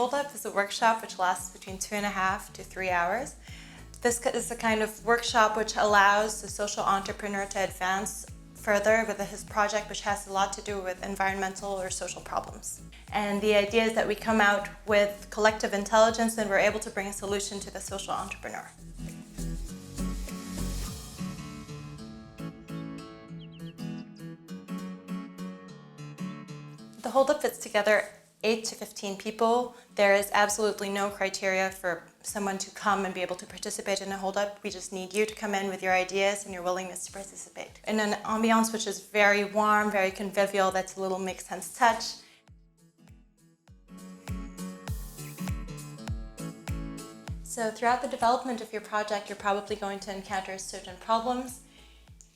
Hold Up is a workshop which lasts between 2.5 to 3 hours. This is the kind of workshop which allows the social entrepreneur to advance further with his project, which has a lot to do with environmental or social problems. And the idea is that we come out with collective intelligence and we're able to bring a solution to the social entrepreneur. The Hold Up fits together 8 to 15 people. There is absolutely no criteria for someone to come and be able to participate in a Hold Up. We just need you to come in with your ideas and your willingness to participate. In an ambiance which is very warm, very convivial, that's a little Make Sense touch. So throughout the development of your project, you're probably going to encounter certain problems.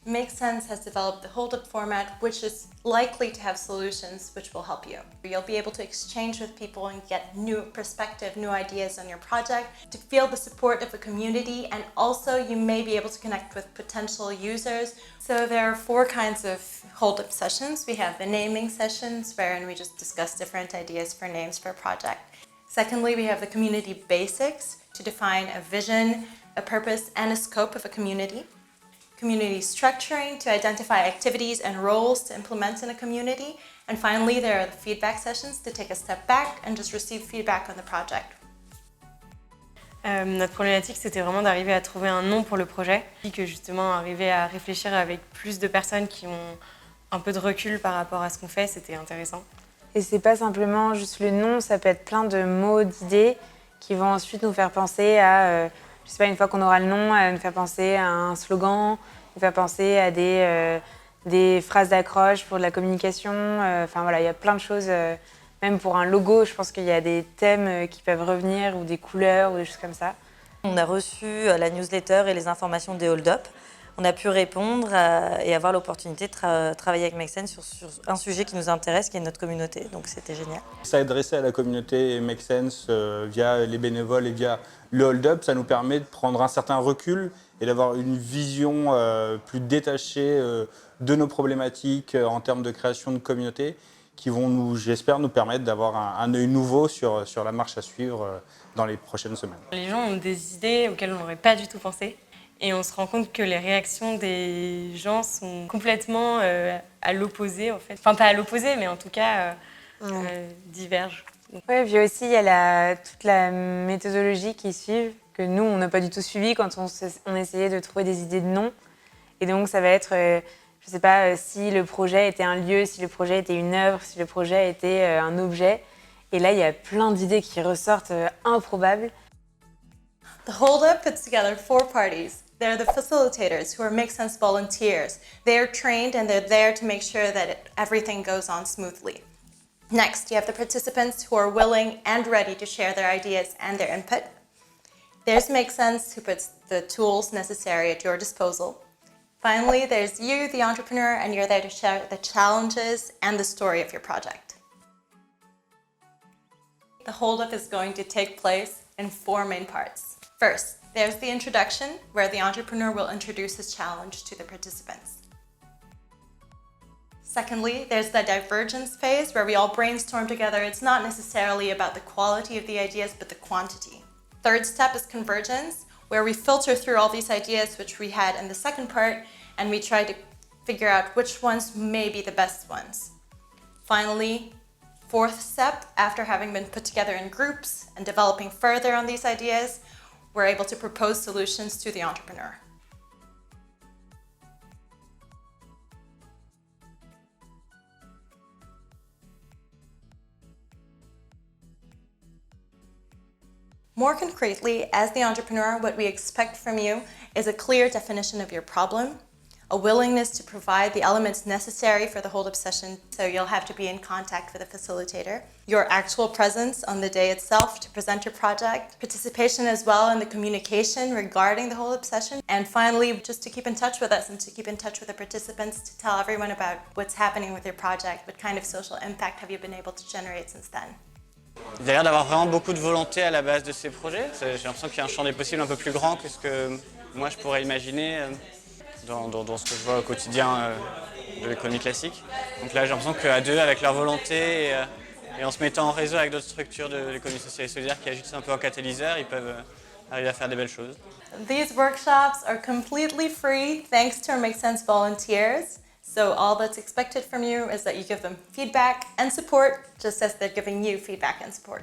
Make Sense has developed the Hold Up format, which is likely to have solutions which will help you. You'll be able to exchange with people and get new perspective, new ideas on your project, to feel the support of a community, and also you may be able to connect with potential users. So there are 4 kinds of Hold Up sessions. We have the naming sessions, wherein we just discuss different ideas for names for a project. Secondly, we have the community basics, to define a vision, a purpose, and a scope of a community. Community structuring, to identify activities and roles to implement in a community. And finally, there are the feedback sessions to take a step back and just receive feedback on the project. Notre problématique, c'était vraiment d'arriver à trouver un nom pour le projet, et que justement arriver à réfléchir avec plus de personnes qui ont un peu de recul par rapport à ce qu'on fait, c'était intéressant. Et c'est pas simplement juste le nom, ça peut être plein de mots, d'idées qui vont ensuite nous faire penser à, je sais pas, une fois qu'on aura le nom, à nous faire penser à un slogan, nous faire penser à des phrases d'accroche pour de la communication. Enfin voilà, il y a plein de choses. Même pour un logo, je pense qu'il y a des thèmes qui peuvent revenir ou des couleurs ou des choses comme ça. On a reçu la newsletter et les informations des Hold Up. On a pu répondre et avoir l'opportunité de travailler avec Make Sense sur un sujet qui nous intéresse, qui est notre communauté. Donc c'était génial. S'adresser à la communauté Make Sense via les bénévoles et via le Hold Up, ça nous permet de prendre un certain recul et d'avoir une vision plus détachée de nos problématiques en termes de création de communauté, qui vont, j'espère, nous permettre d'avoir un œil nouveau sur la marche à suivre dans les prochaines semaines. Les gens ont des idées auxquelles on n'aurait pas du tout pensé. Et on se rend compte que les réactions des gens sont complètement à l'opposé, en fait. Enfin, pas à l'opposé, mais en tout cas, divergent. Oui, puis aussi, il y a toute la méthodologie qui suivent, que nous, on n'a pas du tout suivi quand on essayait de trouver des idées de noms. Et donc, ça va être, je ne sais pas, si le projet était un lieu, si le projet était une œuvre, si le projet était un objet. Et là, il y a plein d'idées qui ressortent improbables. The Hold Up puts together 4 parties. They're the facilitators, who are Make Sense volunteers. They're trained and they're there to make sure that everything goes on smoothly. Next, you have the participants who are willing and ready to share their ideas and their input. There's Make Sense, who puts the tools necessary at your disposal. Finally, there's you, the entrepreneur, and you're there to share the challenges and the story of your project. The Hold Up is going to take place in 4 main parts. First, there's the introduction, where the entrepreneur will introduce his challenge to the participants. Secondly, there's the divergence phase, where we all brainstorm together. It's not necessarily about the quality of the ideas, but the quantity. Third step is convergence, where we filter through all these ideas which we had in the second part, and we try to figure out which ones may be the best ones. Finally, fourth step, after having been put together in groups and developing further on these ideas, we're able to propose solutions to the entrepreneur. More concretely, as the entrepreneur, what we expect from you is a clear definition of your problem, a willingness to provide the elements necessary for the Hold Up session, so you'll have to be in contact with a facilitator, your actual presence on the day itself to present your project, participation as well in the communication regarding the Hold Up session, and finally, just to keep in touch with us and to keep in touch with the participants to tell everyone about what's happening with your project, what kind of social impact have you been able to generate since then. Il y a l'air d'avoir vraiment beaucoup de volonté à la base de ces projets. J'ai l'impression qu'il y a un champ des possibles un peu plus grand que ce que moi je pourrais imaginer dans ce que je vois au quotidien de l'économie classique. Donc là j'ai l'impression qu'à deux, avec leur volonté Et en se mettant en réseau avec d'autres structures de l'économie sociale et solidaire qui agissent un peu en catalyseur, ils peuvent arriver à faire des belles choses. These workshops are completely free thanks to our Make Sense volunteers. So all that's expected from you is that you give them feedback and support, just as they're giving you feedback and support.